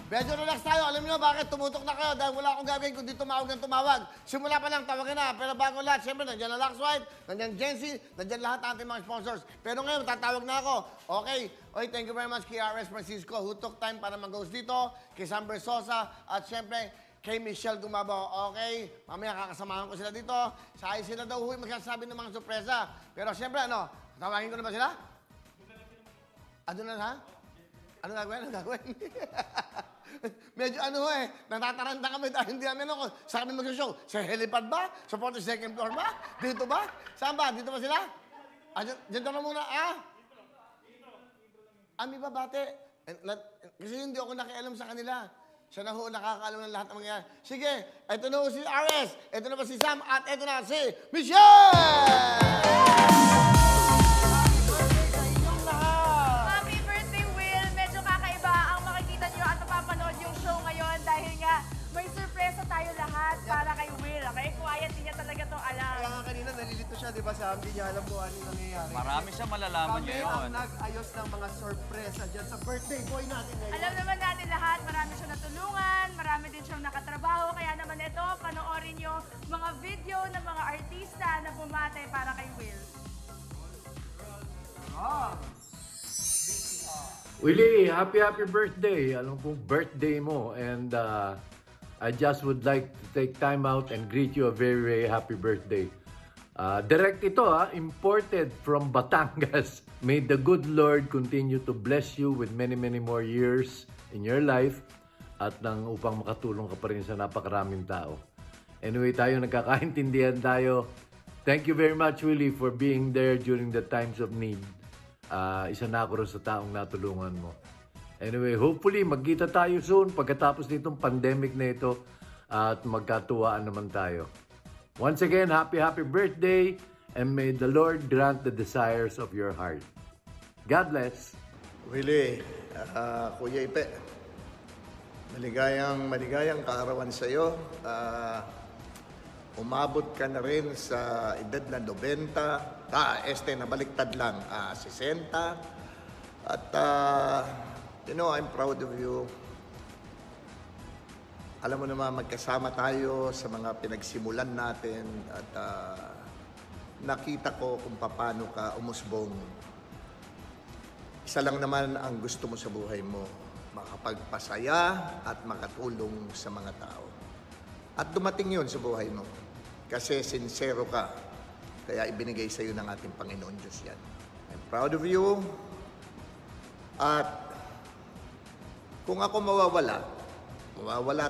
Medyo relax tayo. Alam niyo bakit tumutok na kayo dahil wala akong gagawin kundi tumawag ng tumawag. Simula pa lang, tawagin na. Pero bago lahat, siyempre, nandiyan ang Luxwife, nandiyan Jency, nandiyan lahat ng ating mga sponsors. Pero ngayon, tatawag na ako. Okay. Oy, thank you very much kay R.S. Francisco who took time para mag-host dito, kay Sam Bersosa, at siyempre, kay Michelle Gumabo. Okay? Mamaya kakasamahan ko sila dito. Sa ay sila daw magsasabi ng mga sorpresa. Pero siyempre, ano, tawagin ko na ba sila? Ano na ha? Ano gagawin? Ano gagawin? Medyo ano natataranta kami dahil hindi namin ako. Sa kami mag-show? Sa helipad ba? Sa 42nd floor ba? Dito ba? Saan ba? Dito ba sila? Dito na muna, may babate. Kasi hindi ako nakialam sa kanila. Siya na ho nakakaalam ng lahat ng mangyayari. Sige, ito na ho si RS, ito na ba si Sam, at ito na si Michelle! Happy birthday, Will! Medyo kakaiba ang makikita niyo at mapapanood yung show ngayon dahil nga may surpresa tayo lahat para kay Will. Okay? Quiet, hindi niya talaga to alam. Kaya nga kanina nalilito siya, di ba, Sam? Hindi niya alam kung ano yung nangyayari. Marami siya malalaman Kami ngayon. ang nag-ayos ng mga sorpresa dyan sa birthday boy natin ngayon. Alam naman natin lahat, marami siyang natulungan, marami din siyang nakatrabaho. Kaya naman ito, panoorin niyo mga video ng mga artista na bumate para kay Will. Willie, happy birthday. Alam kong birthday mo and I just would like to take time out and greet you a very, very happy birthday. Direct ito imported from Batangas. May the good Lord continue to bless you with many, many more years in your life at upang makatulong ka pa rin sa napakaraming tao. Anyway, tayo nagkakaintindihan tayo. Thank you very much, Willie, for being there during the times of need. Isa na ako rin sa taong natulungan mo. Anyway, hopefully magkita tayo soon pagkatapos nitong pandemic na ito at magkatuwaan naman tayo. Once again, happy birthday and may the Lord grant the desires of your heart. God bless. Willie, Kuya Ipe, maligayang kaarawan sa iyo. Umabot ka na rin sa edad na 90. Nabaliktad lang, 60. At, I'm proud of you. Alam mo naman, magkasama tayo sa mga pinagsimulan natin at nakita ko kung paano ka umusbong. Isa lang naman ang gusto mo sa buhay mo, makapagpasaya at makatulong sa mga tao. At dumating yun sa buhay mo kasi sincero ka. Kaya ibinigay sa iyo ng ating Panginoon Diyos yan. I'm proud of you. At kung ako mawawala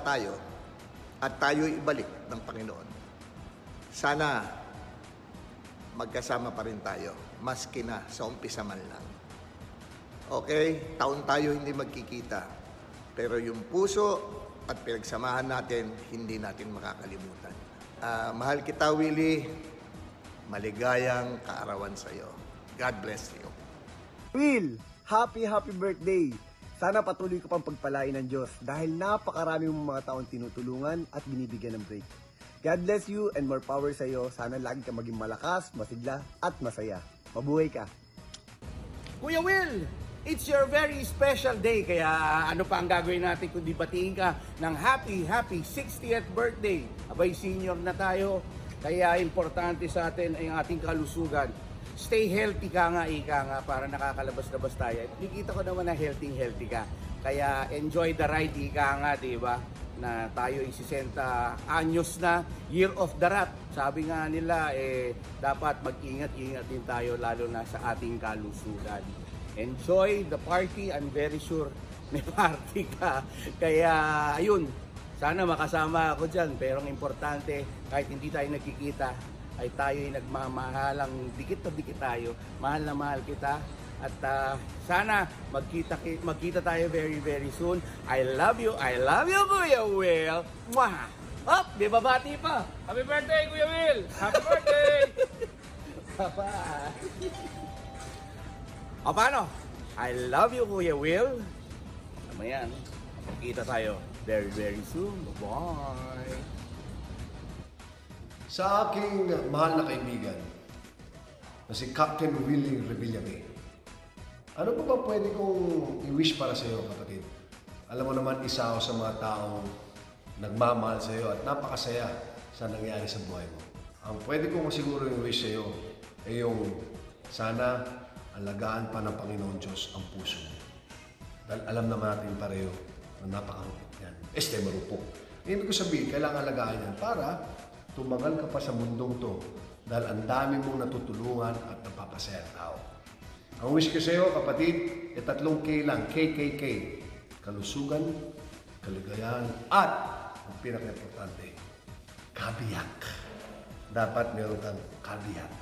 tayo at tayo ibalik ng Panginoon. Sana magkasama pa rin tayo, maski na sa umpisa man lang. Okay, taon tayo hindi magkikita. Pero yung puso at pinagsamahan natin, hindi natin makakalimutan. Mahal kita, Willie. Maligayang kaarawan sa iyo. God bless you. Will, happy birthday. Sana patuloy ka pang pagpalain ng Diyos dahil napakarami mong mga taong tinutulungan at binibigyan ng break. God bless you and more power sa iyo. Sana lagi ka maging malakas, masigla at masaya. Mabuhay ka. Kuya Will, it's your very special day. Kaya ano pa ang gagawin natin kundi batiin ka ng happy 60th birthday. Abay, senior na tayo. Kaya importante sa atin ay ang ating kalusugan. Stay healthy ka nga, para nakakalabas-labas tayo. Nakikita ko naman na healthy ka. Kaya enjoy the ride, di ba? Na tayo ay 60 anyos na, year of the rat. Sabi nga nila, dapat mag-ingat-ingat din tayo lalo na sa ating kalusugan. Enjoy the party, I'm very sure may party ka. Kaya, ayun, sana makasama ako dyan. Pero ang importante, kahit hindi tayo nagkikita, ay tayo ay nagmamahalang dikit na dikit tayo. Mahal na mahal kita. At sana magkita tayo very, very soon. I love you, Kuya Will. Mwah! Hop, di babati pa. Happy birthday, Kuya Will! Happy birthday! Bye-bye. O paano? I love you, Kuya Will. Yan, magkita tayo very, very soon. Bye! Sa aking mahal na kaibigan na si Captain Willie Revillame, ano pa ba pwede kong i-wish para sa iyo, kapatid? Alam mo naman, isa ako sa mga taong nagmamahal sa iyo at napakasaya sa nangyari sa buhay mo. Ang pwede kong masiguro yung wish sa iyo ay yung sana alagaan pa ng Panginoon Diyos ang puso mo. Dahil alam naman natin pareho na marupok. Ibig ko sabihin, kailangan alagaan yan para tumagal ka pa sa mundong to dahil ang dami mong natutulungan at napapasaya ang tao. Ang wish ko sa iyo, kapatid, ay 3K lang, KKK. Kalusugan, kaligayahan, at ang pinaka-importante, kabiyak. Dapat meron kang kabiyak.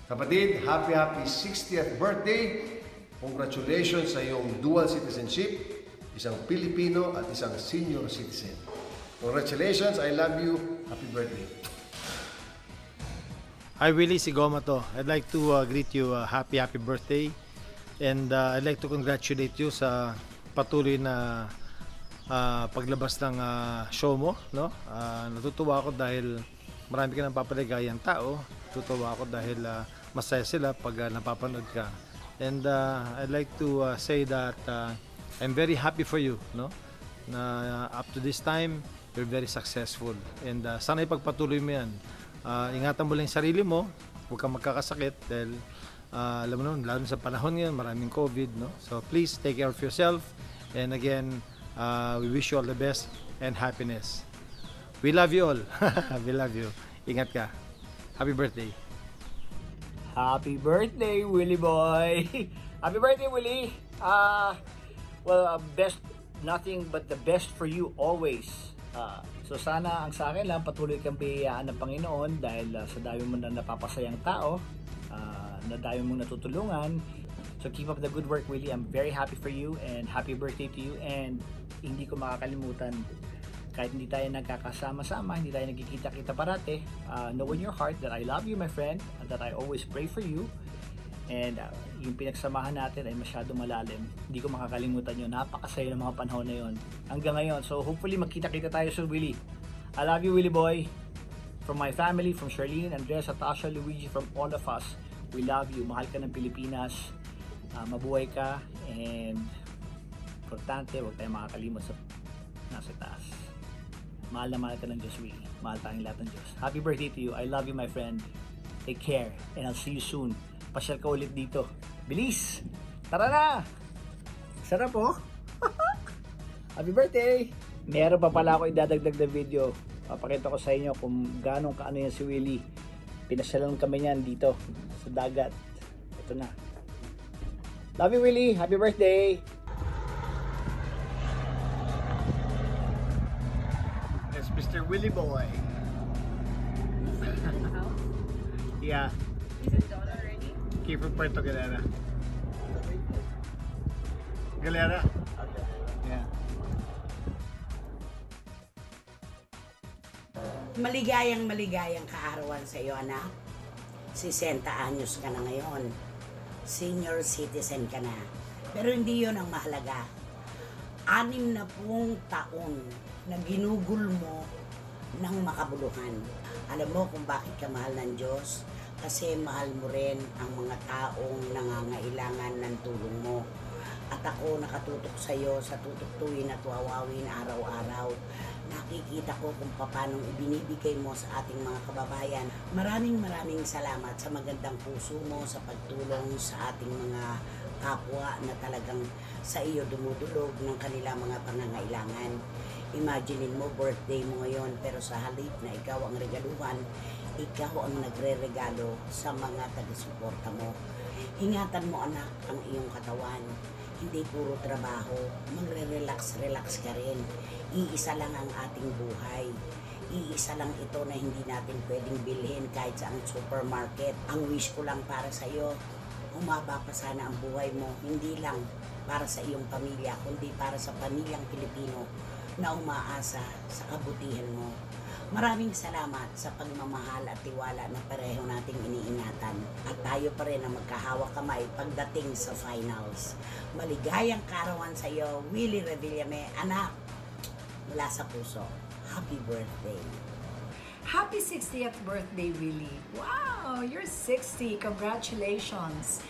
Kapatid, happy 60th birthday. Congratulations sa iyong dual citizenship, isang Pilipino at isang senior citizen. Congratulations, I love you. Happy birthday. Hi Willie, si Goma to. I'd like to greet you happy birthday, and I'd like to congratulate you sa patuloy na paglabas ng show mo, no? Natutuwa ako dahil marami ka nang papaligayang tao. Natutuwa ako dahil masaya sila pag napapanood ka. And I'd like to say that I'm very happy for you, no? Na up to this time, you're very successful. And sana ipagpatuloy mo yan. Ingatan mo lang yung sarili mo, huwag kang magkakasakit dahil alam mo naman, lalo sa panahon ngayon, maraming COVID, no? So please take care of yourself. And again, we wish you all the best and happiness. We love you all. We love you. Ingat ka. Happy birthday. Happy birthday, Willie boy! Happy birthday, Willie! Best, nothing but the best for you always. So sana ang sa akin lang, patuloy kang biyayaan ng Panginoon dahil sa dami mo na napapasayang tao, na dami mo natutulungan. So keep up the good work, Willie. I'm very happy for you and happy birthday to you. And hindi ko makakalimutan, kahit hindi tayo nagkakasama-sama, hindi tayo nagkikita-kita parate, know in your heart that I love you, my friend, and that I always pray for you. And yung pinagsamahan natin ay masyadong malalim. Hindi ko makakalimutan yun. Napakasaya ng mga panahon na yun. Hanggang ngayon. So hopefully magkita-kita tayo soon, Willie. I love you, Willie boy. From my family, from Charlene, Andres, Tasha, Luigi, from all of us, we love you. Mahal ka ng Pilipinas. Mabuhay ka. And importante, huwag tayong makakalimot sa nasa taas. Mahal na mahal ka ng Diyos, Willie. Mahal tayong lahat ng Diyos. Happy birthday to you. I love you, my friend. Take care. And I'll see you soon. Pasyal ka ulit dito. Bilis! Tara na! Sarap oh! Happy birthday! Meron pa pala ako idadagdag na video. Papakita ko sa inyo kung gaano kaano yan si Willie. Pinasyalan kami niyan dito sa dagat. Ito na. Love you, Willie! Happy birthday! That's Mr. Willie boy. Yeah. Is it done already? Keep from Puerto Galera. Galera? Yeah. Maligayang kaarawan sa iyo, anak. 60 anyos ka na ngayon. Senior citizen ka na. Pero hindi yon ang mahalaga. 60 taon na ginugol mo ng makabuluhan. Alam mo kung bakit ka mahal ng Diyos? Kasi mahal mo rin ang mga taong nangangailangan ng tulong mo. At ako nakatutok sa iyo sa tutuktuin at wawawin araw-araw. Nakikita ko kung paano ibinibigay mo sa ating mga kababayan. Maraming salamat sa magandang puso mo sa pagtulong sa ating mga kapwa na talagang sa iyo dumudulog ng kanilang mga pangangailangan. Imaginein mo, birthday mo ngayon, pero sa halip na ikaw ang regaluhan, ikaw ang nagre-regalo sa mga taga-suporta mo. Ingatan mo, anak, ang iyong katawan. Hindi puro trabaho. Magre-relax ka rin. Iisa lang ang ating buhay. Iisa lang ito na hindi natin pwedeng bilhin kahit sa ang supermarket. Ang wish ko lang para sa iyo, humaba pa sana ang buhay mo. Hindi lang para sa iyong pamilya, kundi para sa pamilyang Pilipino na umaasa sa kabutihan mo. Maraming salamat sa pagmamahal at tiwala na pareho nating iniingatan. At tayo pa rin ang magkahawak kamay pagdating sa finals. Maligayang kaarawan sa iyo, Willie Revillame, anak, mula sa puso. Happy birthday. Happy 60th birthday, Willie. Wow, you're 60. Congratulations.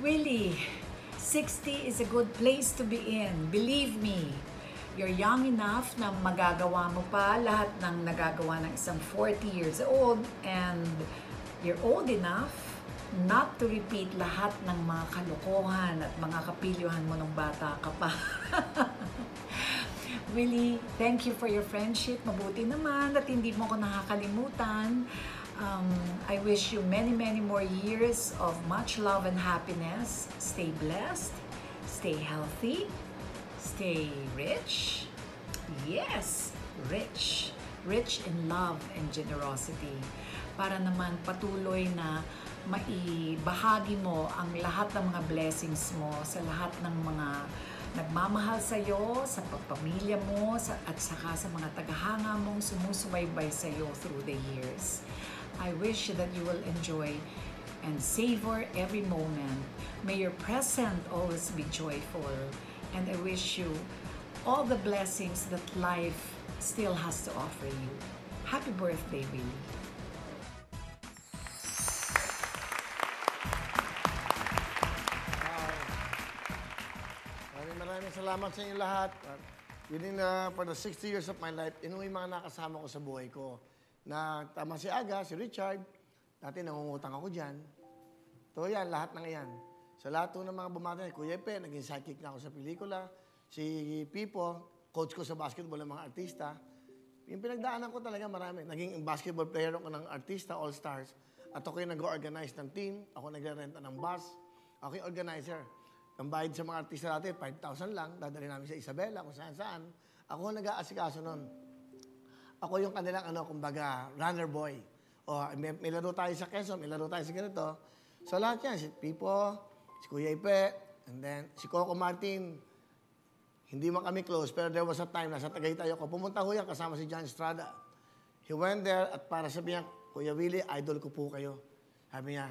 Willie, 60 is a good place to be in. Believe me. You're young enough na magagawa mo pa lahat ng nagagawa ng isang 40 years old, and you're old enough not to repeat lahat ng mga kalokohan at mga kapilyuhan mo nung bata ka pa. Really, thank you for your friendship. Mabuti naman at hindi mo ko nakakalimutan. I wish you many, many more years of much love and happiness. Stay blessed, stay healthy, stay rich. Yes, rich. Rich in love and generosity. Para naman patuloy na maibahagi mo ang lahat ng mga blessings mo sa lahat ng mga nagmamahal sa iyo, sa pagpamilya mo, at saka sa mga tagahanga mong sumusubaybay sa iyo through the years. I wish that you will enjoy and savor every moment. May your present always be joyful. And I wish you all the blessings that life still has to offer you. Happy birthday, Willie. Maraming salamat sa inyo lahat. For the 60 years of my life, yung mga nakasama ko sa buhay ko. Na tama si Aga, si Richard, dati nangungutang ako dyan. So yan, lahat ng yan. Sa lahat ng mga bumatay, Kuya Epe, naging sidekick na ako sa pelikula. Si Pipo, coach ko sa basketball ng mga artista. Yung pinagdaanan ko talaga marami. Naging basketball player ako ng artista, all-stars. At ako yung nag-organize ng team. Ako nagre-renta ng bus. Ako yung organizer. Ang bayad sa mga artista natin, 5,000 lang. Dadali namin sa Isabela, kung saan-saan. Ako nag-aasikaso nun. Ako yung kanilang, kumbaga, runner boy. O, may laro tayo sa Quezon, may laro tayo sa ganito. So, lahat yan. Si Pipo, si Kuya Ipe, and then si Coco Martin. Hindi man kami close, pero there was a time, nasa Tagaytay ako. Pumunta ho yan kasama si John Estrada. He went there at para sabihin, Kuya Willie, idol ko po kayo. Sabi niya,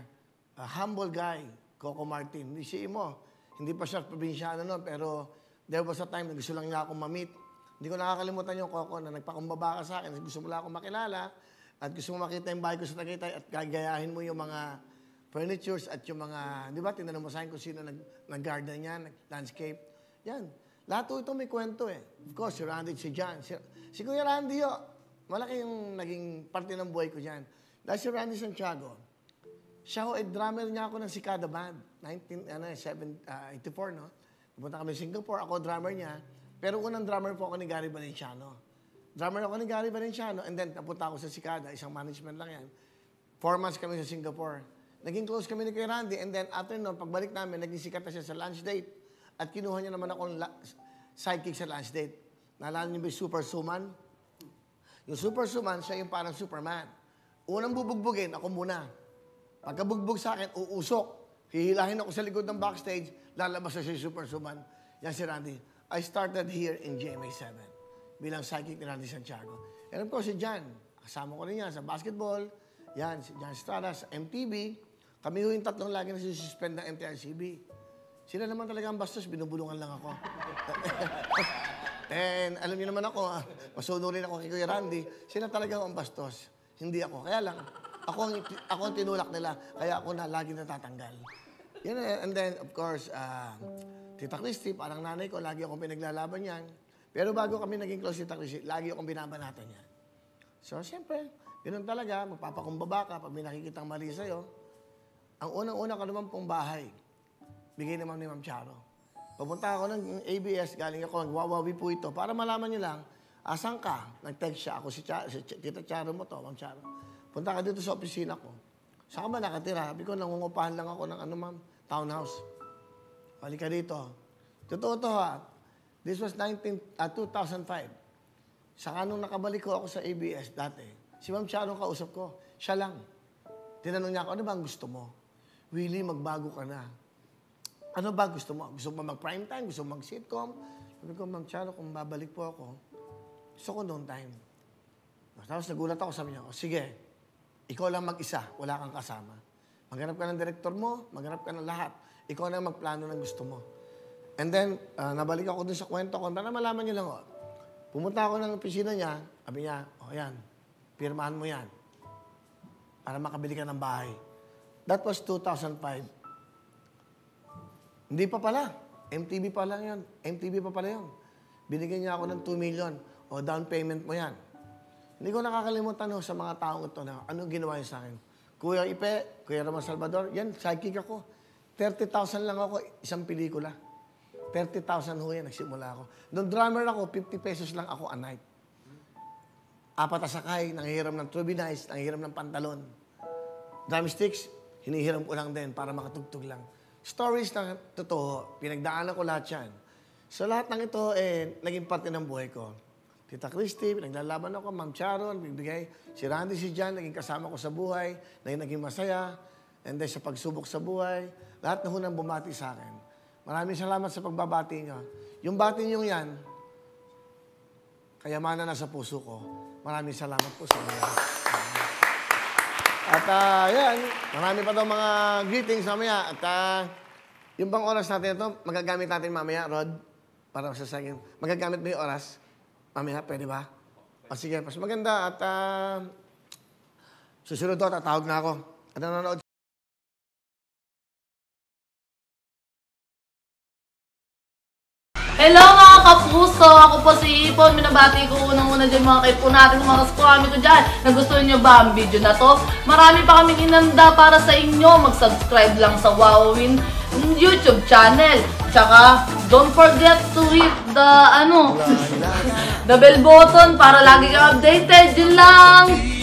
a humble guy, Coco Martin. Hindi siya mo. Hindi pa siya probinsyano noon, pero there was a time na gusto lang niya akong ma-meet. Hindi ko nakakalimutan yung Coco na nagpakumbaba ka sa akin. Gusto mo lang akong makilala at gusto mo makita yung bahay ko sa Tagaytay at gagayahin mo yung mga furnitures at yung mga, di ba, tinanong mo sa akin kung sino nag-garden niya, nag-landscape. Yan. Lahat ito may kwento eh. Of course, si Randy, si John. Si Kuya Randy, malaki yung naging parte ng buhay ko dyan. Dahil si Randy Santiago, siya ho, drummer niya ako ng Cicada Band. 1984, no? Pupunta kami Singapore, ako drummer niya. Pero unang drummer po ako ni Gary Valenciano. Drummer ako ni Gary Valenciano, and then napunta ako sa Cicada, isang management lang yan. 4 months kami sa Singapore. Naging close kami ni Kuya Randy, and then after noon, pagbalik namin, naging sikat na siya sa lunch date. At kinuha niya naman akong sidekick sa lunch date. Naalala niyo ba yung Super Suman? Yung Super Suman, siya yung parang Superman. Unang bubugbugin, ako muna. Pagkabugbog sa akin, uusok. Hihilahin ako sa likod ng backstage, lalabas na siya yung Super Suman. Yan si Randy. I started here in GMA7 bilang sidekick ni Randy Santiago. And of course, si John. Kasama ko rin yan sa basketball. Yan, si John Estrada sa MTV. Kami yung tatlong lagi na suspend ng MTRCB. Sila naman talaga ang bastos, binubulungan lang ako. And alam niyo naman ako, masunurin ako kay Kuya Randy, sila talaga ang bastos. Hindi ako. Kaya lang, ako ang tinulak nila, kaya ako na lagi natatanggal. Yan, and then, of course, Tita Christy, parang nanay ko, lagi akong pinaglalaban yan. Pero bago kami naging close Tita Christy, lagi akong binabanatan yan. So, siyempre, ganun talaga, magpapakumbaba ka pag may nakikitang mali sa'yo. Ang unang-una ka naman pong bahay, bigay naman ni Ma'am Charo. Pupunta ako ng ABS, galing ako, nagwawawi po ito, para malaman niyo lang, asan ka? Nag-text siya, ako si Tita Charo mo to, Ma'am Charo. Punta ka dito sa opisina ko. Saan ka ba nakatira? Sabi ko, nangungupahan lang ako ng ma'am, townhouse. Balik ka dito. Totoo to ha. This was 2005. Saka nung nakabalik ko ako sa ABS dati, si Ma'am Charo kausap ko, siya lang. Tinanong niya ako, ano ba ang gusto mo? Willie, magbago ka na. Ano ba gusto mo? Gusto mo mag-prime time? Gusto mo mag-sitcom? Sabi ko, Ma'am Charo, kung babalik po ako, gusto ko noon time. Tapos nagulat ako, sabi niya, sige, ikaw lang mag-isa, wala kang kasama. Maghanap ka ng director mo, maghanap ka ng lahat. Ikaw na magplano ng gusto mo. And then, nabalik ako dun sa kwento ko, para malaman niyo lang, pumunta ako ng opisina niya, sabi niya, yan, pirmahan mo yan. Para makabili ka ng bahay. That was 2005. Hindi pa pala. MTV pa lang yun. MTV pa pala yun. Binigyan niya ako ng 2 million. O, down payment mo yan. Hindi ko nakakalimutan ho sa mga taong ito na anong ginawa niya sa akin. Kuya Ipe, Kuya Ramon Salvador, yan, sidekick ako. 30,000 lang ako, isang pelikula. 30,000 ho yan, nagsimula ako. Nung drummer ako, 50 pesos lang ako a night. 4 na sakay, nanghihiram ng turbinize, nanghihiram ng pantalon. Drumsticks, hinihiram ko lang din para makatugtog lang. Stories na totoo, pinagdaanan ko lahat yan. So lahat ng ito, naging parte ng buhay ko. Tita Christy, pinaglalaban ako, Ma'am Charon, bibigay. Si Randy, si Jan, naging kasama ko sa buhay, naging masaya. And then sa pagsubok sa buhay, lahat na hunang bumati sa akin. Maraming salamat sa pagbabati niyo. Yung bati niyo yan, kayamanan na sa puso ko. Maraming salamat po sa inyo. At yan, marami pa daw mga greetings mamaya. At yung bang oras natin ito, magagamit natin mamaya, Rod, para sa second. Magagamit mo yung oras? Mamaya, pwede ba? O sige, mas maganda. At susunod to, tatawag na ako. At nanonood. Hello mga kapuso! Ako po si Ipon. Minabati ko unang-una dyan mga kaipo natin, mga kaskwami ko dyan. Nagustuhan nyo ba ang video na to? Marami pa kaming inanda para sa inyo. Mag-subscribe lang sa Wowin YouTube channel. Tsaka, don't forget to hit the, the bell button para lagi kang updated. Yun lang!